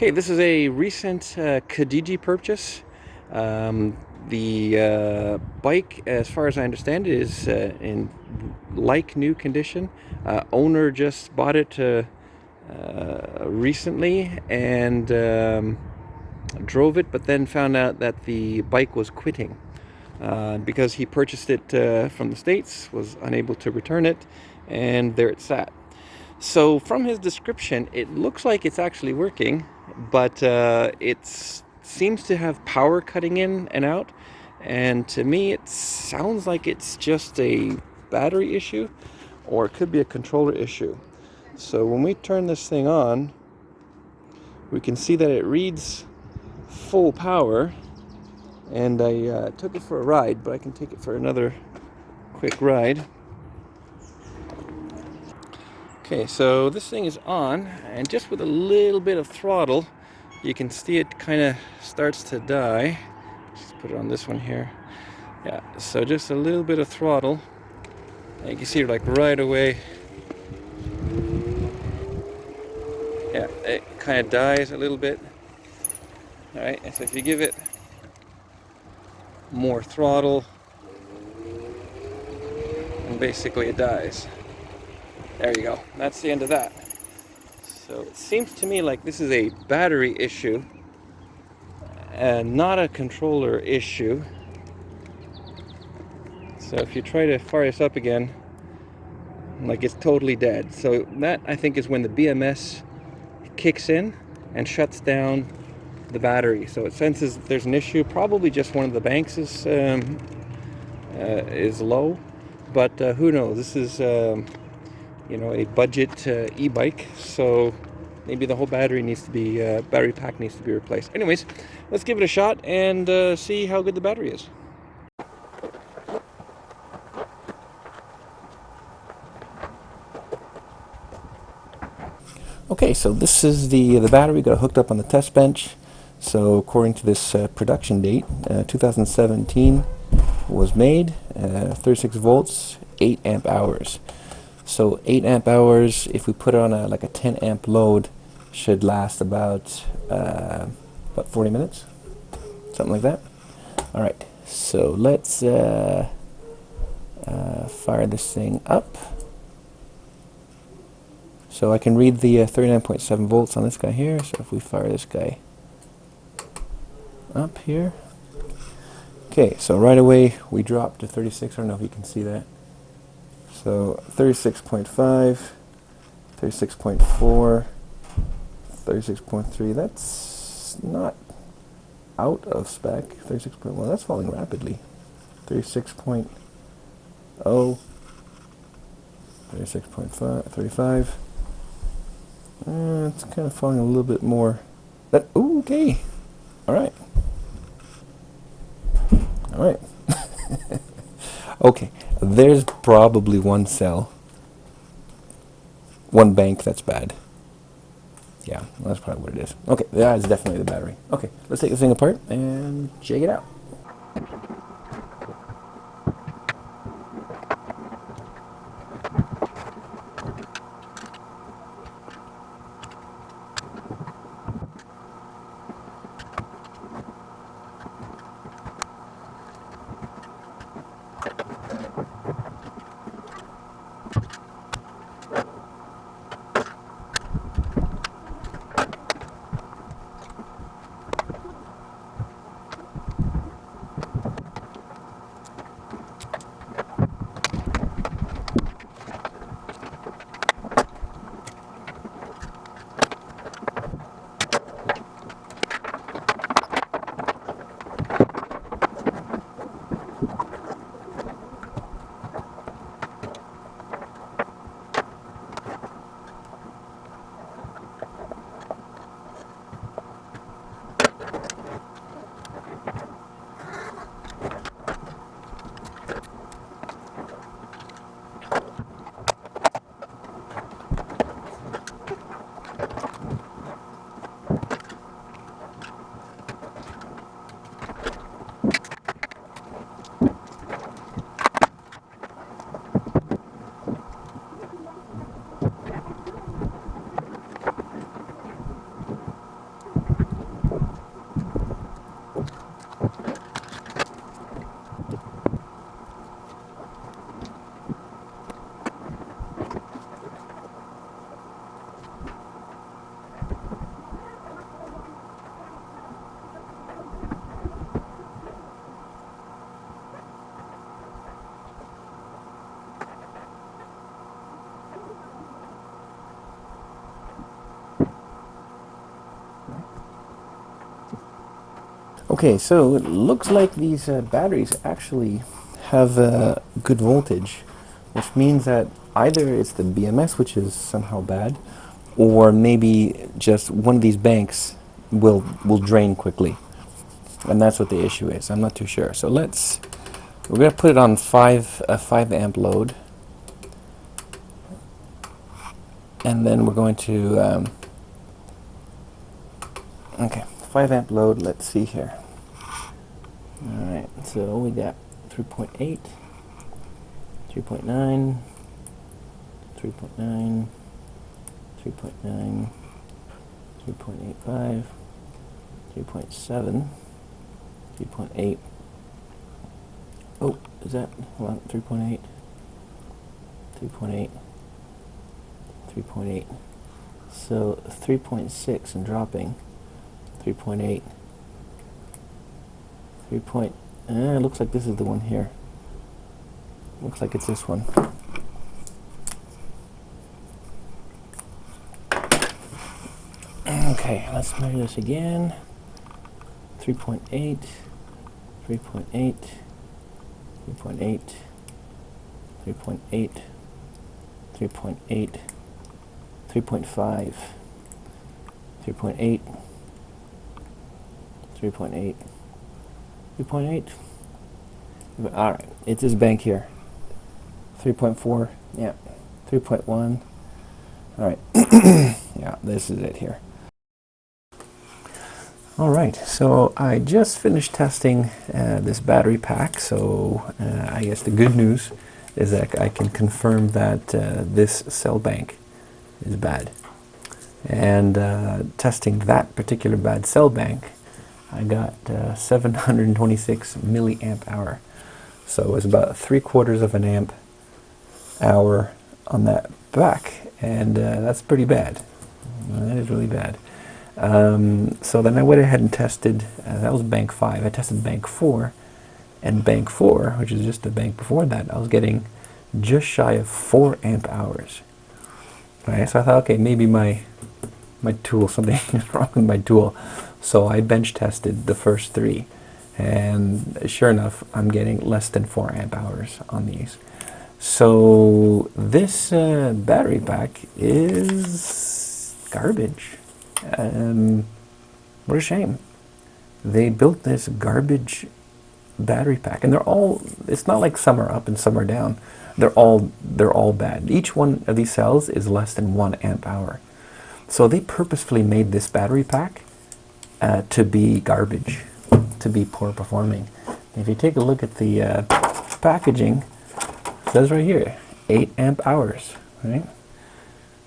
Okay, this is a recent Kijiji purchase. The bike, as far as I understand it, is in like new condition. Owner just bought it recently and drove it, but then found out that the bike was quitting because he purchased it from the States, was unable to return it, and there it sat. So from his description, it looks like it's actually working, but it seems to have power cutting in and out. And to me, it sounds like it's just a battery issue, or it could be a controller issue. So when we turn this thing on, we can see that it reads full power. And I took it for a ride, but I can take it for another quick ride. Okay, so this thing is on, and just with a little bit of throttle, you can see it kind of starts to die. Just put it on this one here. Yeah, so just a little bit of throttle, and you can see like right away. Yeah, it kind of dies a little bit. All right, and so if you give it more throttle, and basically it dies. There you go. That's the end of that. So it seems to me like this is a battery issue and not a controller issue. So if you try to fire this up again, like it's totally dead. So that, I think, is when the BMS kicks in and shuts down the battery. So it senses that there's an issue. Probably just one of the banks is low, but who knows? This is a budget e-bike, so maybe the whole battery needs to be battery pack needs to be replaced. Anyways, let's give it a shot and see how good the battery is. Okay, so this is the battery got hooked up on the test bench. So according to this production date, 2017 was made, 36 volts, 8 amp hours. So 8 amp hours, if we put it on like a 10 amp load, should last about 40 minutes, something like that. All right, so let's fire this thing up. So I can read the 39.7 volts on this guy here. So if we fire this guy up here, okay, so right away we drop to 36. I don't know if you can see that. So 36.5, 36.4, 36.3. That's not out of spec. 36.1. That's falling rapidly. 36.0, 36.5, 35. It's kind of falling a little bit more. That ooh, okay. All right. All right. Okay. There's probably one cell, one bank that's bad. Yeah, that's probably what it is. Okay, that is definitely the battery. Okay, let's take this thing apart and check it out. Okay, so it looks like these batteries actually have good voltage, which means that either it's the BMS which is somehow bad, or maybe just one of these banks will drain quickly, and that's what the issue is. I'm not too sure. So we're gonna put it on 5 amp load, and then we're going to okay, 5 amp load. Let's see here. All right, so we got 3.8, 3.9, 3.9, 3.9, 3.85, 3.7, 3.8. Oh, is that, hold on, 3.8, 3.8, 3.8. So 3.6 and dropping, 3.8. It looks like this is the one here. Looks like it's this one. Okay, let's measure this again. 3.8, 3.8, 3.8, 3.8, 3.8, 3.5, 3.8, 3.8. 3.8. All right, it's this bank here. 3.4. Yeah. 3.1. All right. Yeah, this is it here. All right, so I just finished testing this battery pack. So I guess the good news is that I can confirm that this cell bank is bad. And testing that particular bad cell bank, I got 726 milliamp hour. So it's about 3/4 of an amp hour on that back, and that's pretty bad. That is really bad. So then I went ahead and tested, that was bank 5. I tested bank 4, and bank 4, which is just the bank before that, I was getting just shy of 4 amp hours. Right, so I thought, okay, maybe my tool, something is wrong with my tool. So I bench tested the first 3, and sure enough, I'm getting less than 4 amp hours on these. So this battery pack is garbage. What a shame. They built this garbage battery pack, and it's not like some are up and some are down. They're all bad. Each one of these cells is less than 1 amp hour. So they purposefully made this battery pack to be garbage, to be poor performing. If you take a look at the packaging, it says right here, 8 amp hours, right?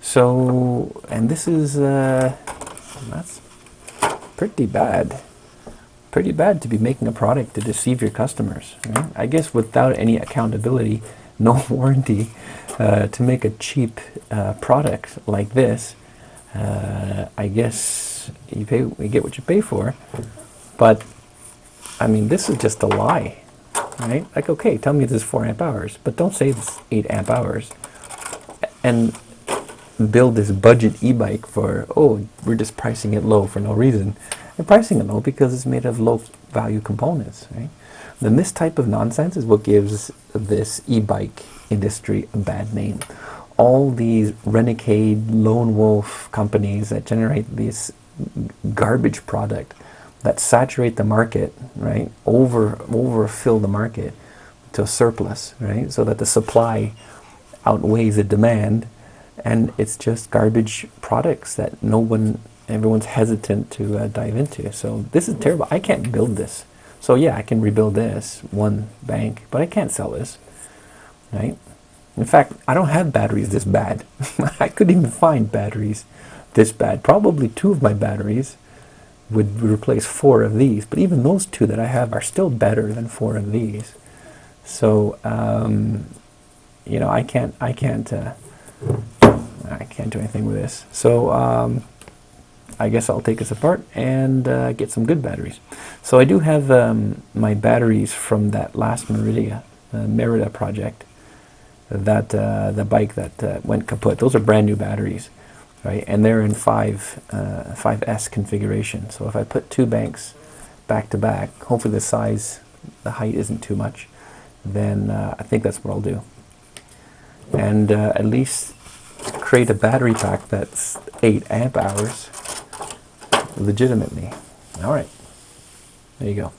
So, and this is, that's pretty bad. Pretty bad to be making a product to deceive your customers, right? I guess without any accountability, no warranty, to make a cheap product like this, I guess you get what you pay for. But I mean, this is just a lie, right? Like, okay, tell me this is 4 amp hours, but don't say it's 8 amp hours and build this budget e-bike for, oh, we're just pricing it low for no reason. They're pricing it low because it's made of low value components, right? Then this type of nonsense is what gives this e-bike industry a bad name. All these renegade lone wolf companies that generate this garbage product, that saturate the market, right? Overfill the market to a surplus, right? So that the supply outweighs the demand, and it's just garbage products that everyone's hesitant to dive into. So this is terrible. I can't build this. So yeah, I can rebuild this one bank, but I can't sell this, right? In fact, I don't have batteries this bad. I couldn't even find batteries this bad. Probably 2 of my batteries would replace 4 of these, but even those 2 that I have are still better than 4 of these. So you know, I can't do anything with this. So I guess I'll take this apart and get some good batteries. So I do have my batteries from that last Merida project, that the bike that went kaput. Those are brand new batteries, right? And they're in 5S configuration. So if I put 2 banks back to back, hopefully the size, the height isn't too much, then I think that's what I'll do. And at least create a battery pack that's 8 amp hours legitimately. All right, there you go.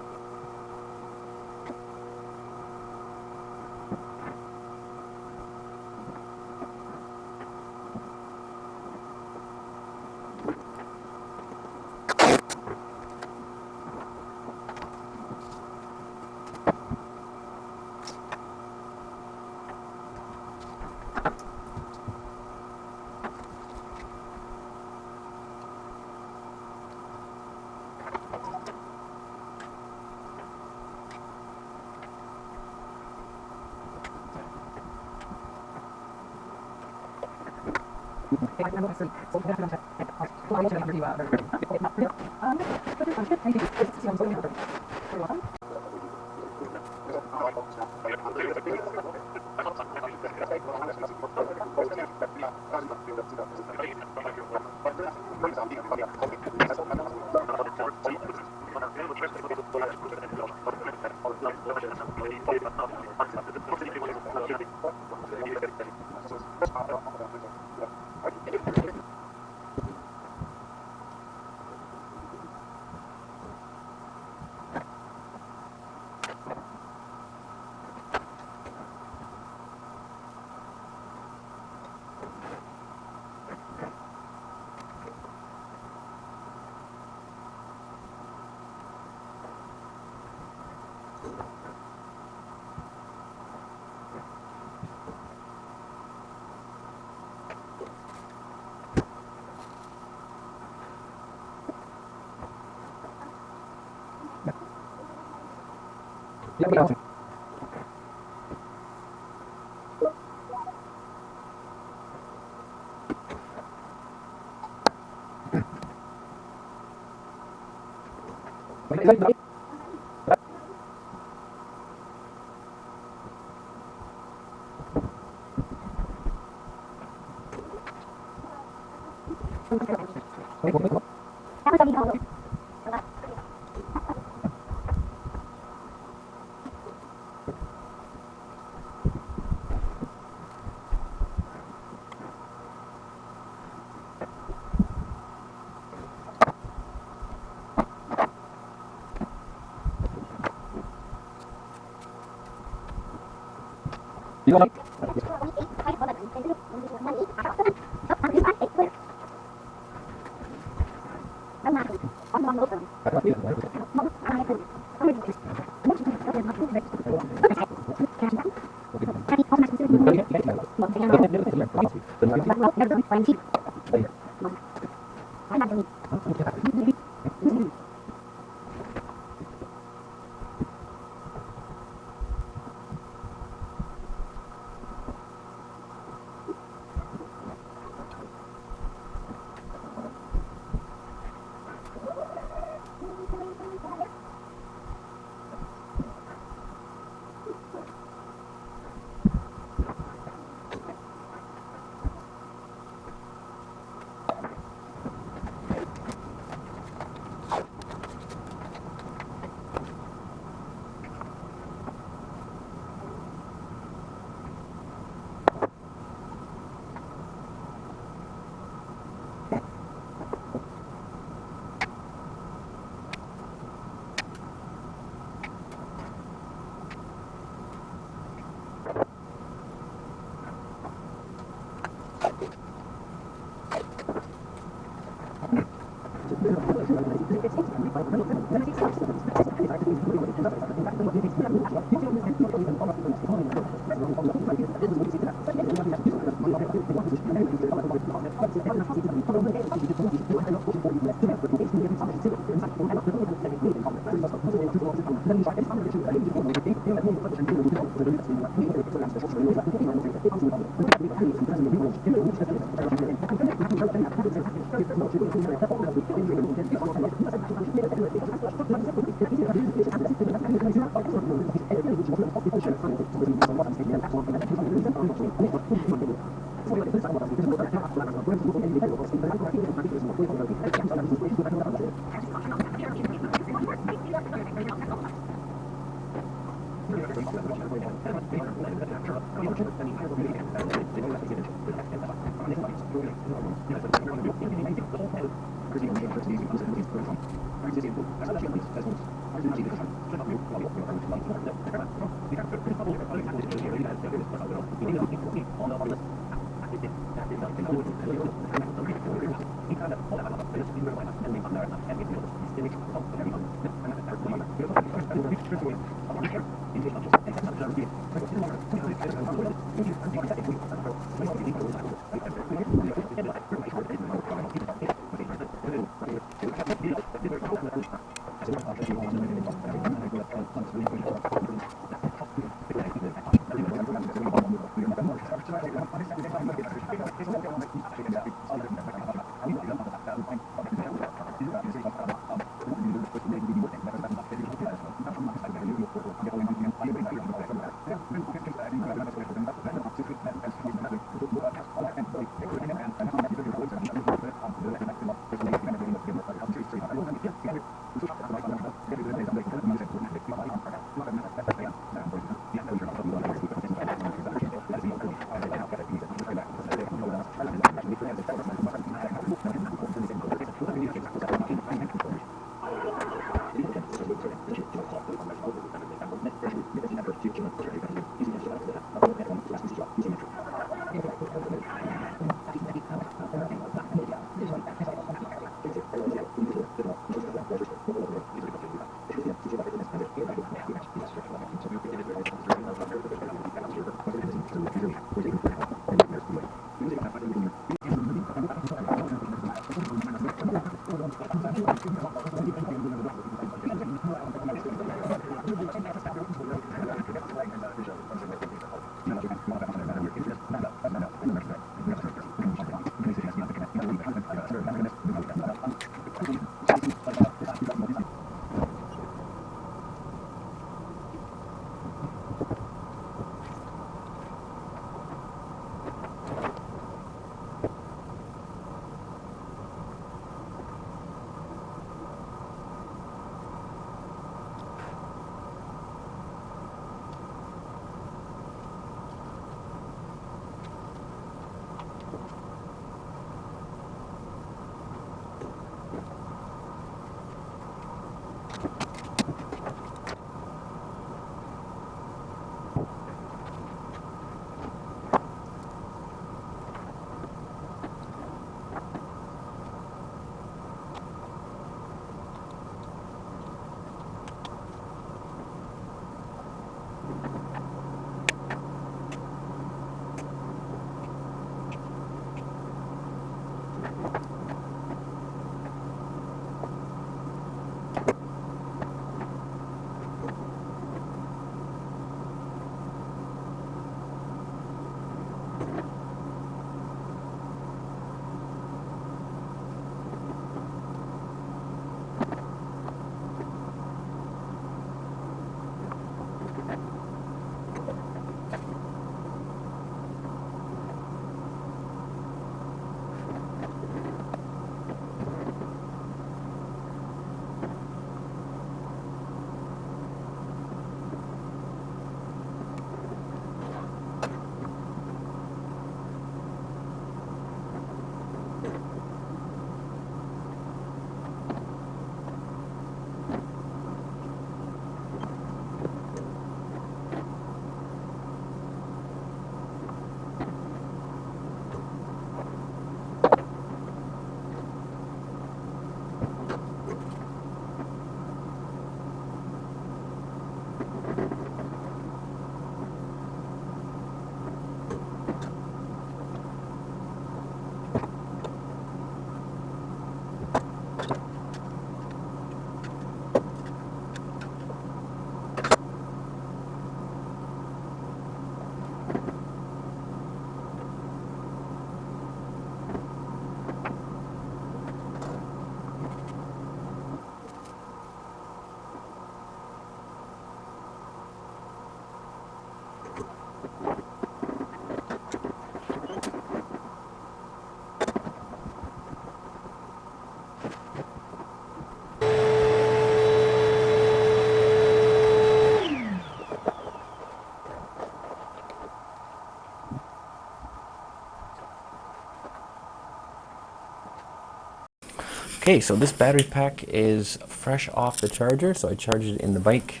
Okay, so this battery pack is fresh off the charger, so I charged it in the bike,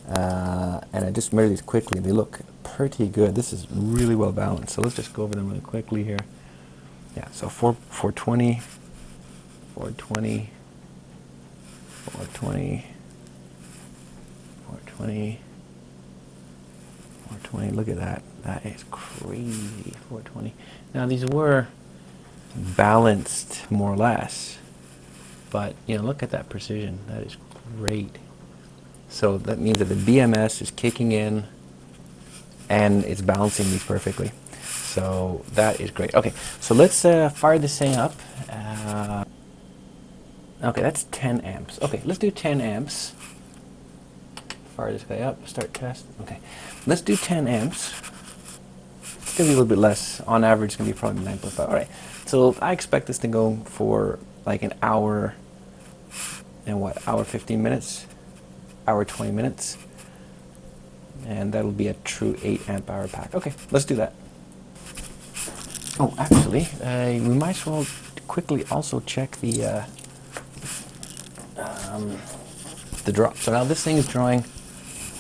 and I just measured these quickly. They look pretty good. This is really well balanced. So let's just go over them really quickly here. Yeah, so 420, 420, 420, 420, 420. Look at that. That is crazy. 420. Now these were balanced more or less. But, you know, look at that precision. That is great. So that means that the BMS is kicking in and it's balancing these perfectly. So that is great. Okay, so let's fire this thing up. Okay, that's 10 amps. Okay, let's do 10 amps. Fire this guy up, start test. Okay, let's do 10 amps. It's going to be a little bit less. On average, it's going to be probably 9.5. All right, so I expect this to go for like an hour and what, hour 15 minutes, hour 20 minutes, and that'll be a true 8 amp hour pack. Okay, let's do that. Oh, actually, we might as well quickly also check the drop. So now this thing is drawing,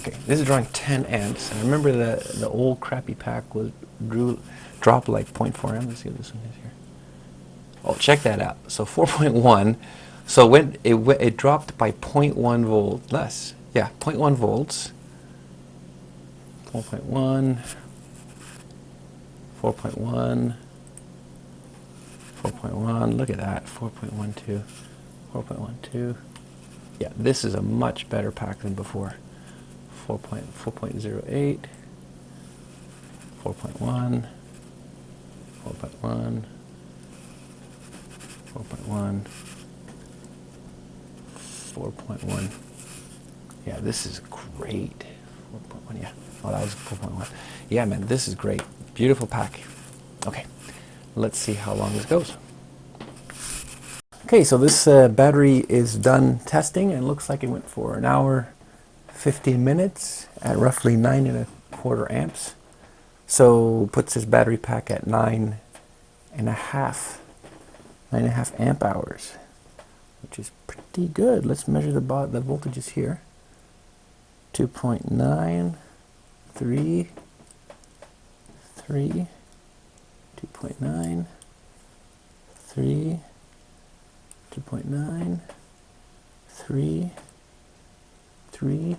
okay, this is drawing 10 amps, and I remember the old crappy pack dropped like 0.4 amps. Let's see what this one is here. Oh, check that out. So 4.1. So when it dropped by 0.1 volt less. Yeah, 0.1 volts. 4.1. 4.1. 4.1. Look at that. 4.12. 4.12. Yeah, this is a much better pack than before. 4.08. 4.1. 4.1. 4.1, 4.1. Yeah, this is great. 4.1, yeah. Oh, that was 4.1. Yeah, man, this is great. Beautiful pack. Okay, let's see how long this goes. Okay, so this battery is done testing, and it looks like it went for an hour, 15 minutes at roughly 9.25 amps. So puts this battery pack at 9.5 amp hours, which is pretty good. Let's measure the voltages here. 2.9, 3, 2.9, 3, 2.9, 3, 2.9.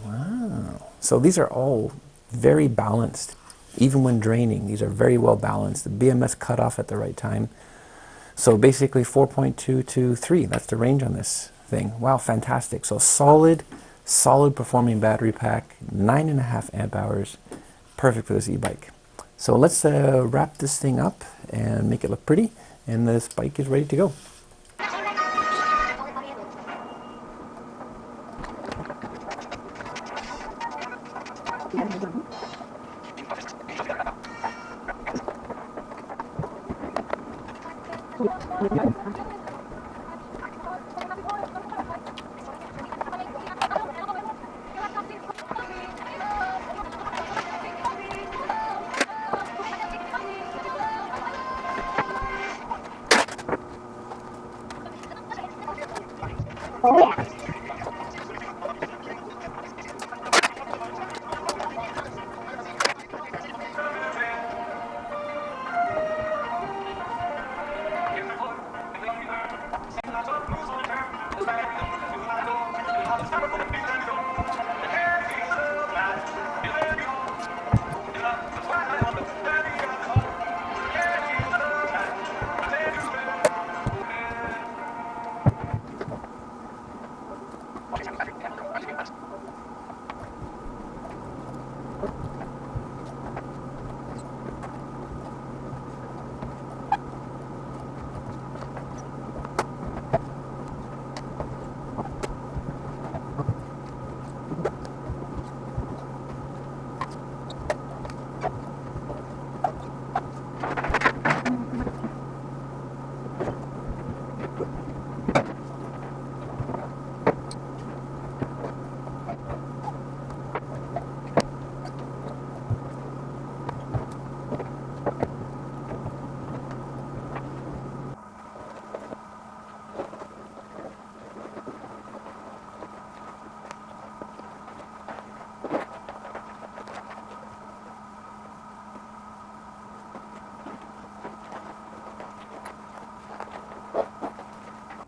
Wow. So these are all very balanced. Even when draining, these are very well balanced. The BMS cut off at the right time. So basically 4.2 to 3, that's the range on this thing. Wow, fantastic. So solid solid performing battery pack, 9.5 amp hours, perfect for this e-bike. So let's wrap this thing up and make it look pretty, and this bike is ready to go.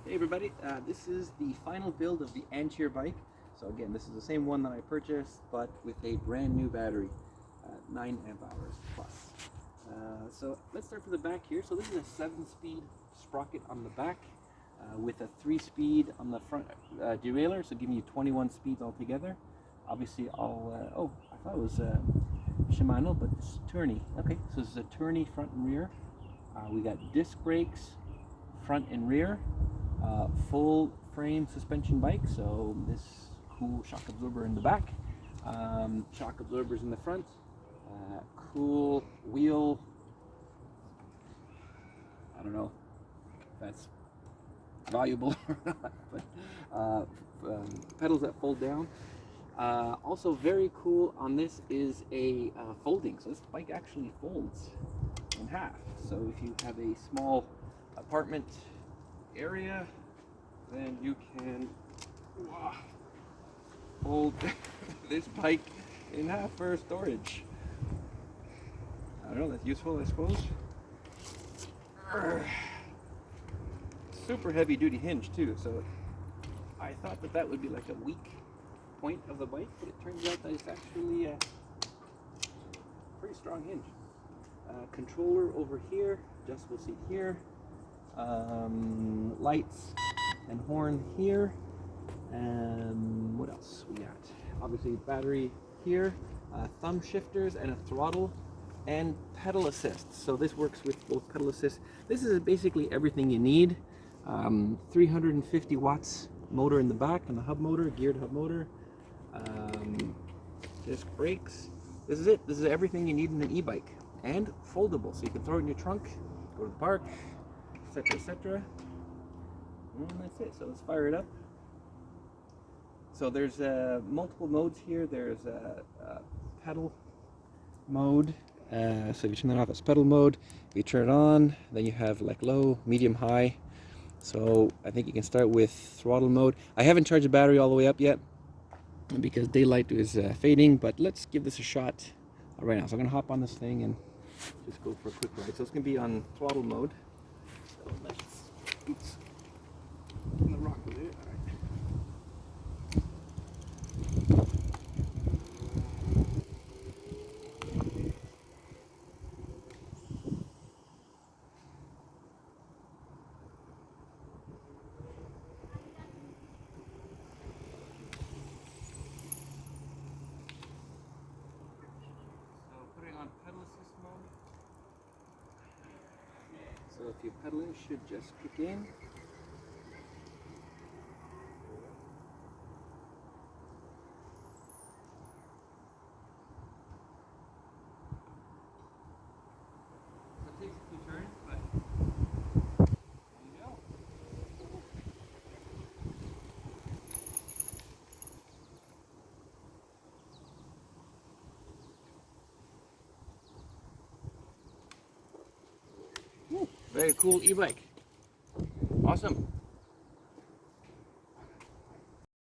Hey everybody, this is the final build of the Ancheer bike. So again, this is the same one that I purchased, but with a brand new battery, 9 amp hours plus. So let's start from the back here. So this is a 7-speed sprocket on the back with a 3-speed on the front derailleur, so giving you 21 speeds altogether. Obviously all, I thought it was Shimano, but it's tourney. Okay, so this is a tourney front and rear. We got disc brakes, front and rear. Full frame suspension bike, so this cool shock absorber in the back, shock absorbers in the front, cool wheel, I don't know if that's valuable or not, but pedals that fold down. Also very cool on this is a folding, so this bike actually folds in half, so if you have a small apartment area, then you can fold this bike in half for storage. I don't know, that's useful, I suppose. Super heavy duty hinge too, so I thought that that would be like a weak point of the bike, but it turns out that it's actually a pretty strong hinge. Controller over here, adjustable seat here, lights and horn here, and what else we got? Obviously battery here, thumb shifters and a throttle and pedal assist. So this works with both pedal assist. This is basically everything you need. 350 watts motor in the back on the hub motor, geared hub motor. Disc brakes. This is it. This is everything you need in an e-bike, and foldable, so you can throw it in your trunk, go to the park, etc., etc. And that's it. So let's fire it up. So there's multiple modes here. There's a pedal mode. So if you turn that off, it's pedal mode. If you turn it on, then you have like low, medium, high. So I think you can start with throttle mode. I haven't charged the battery all the way up yet because daylight is fading, but let's give this a shot right now. So I'm gonna hop on this thing and just go for a quick ride. So it's gonna be on throttle mode. So let's, oops, I'm gonna rock with it. All right. So if you pedal in, should just kick in. So it takes a few turns, but there you go. Very cool e-bike. Awesome.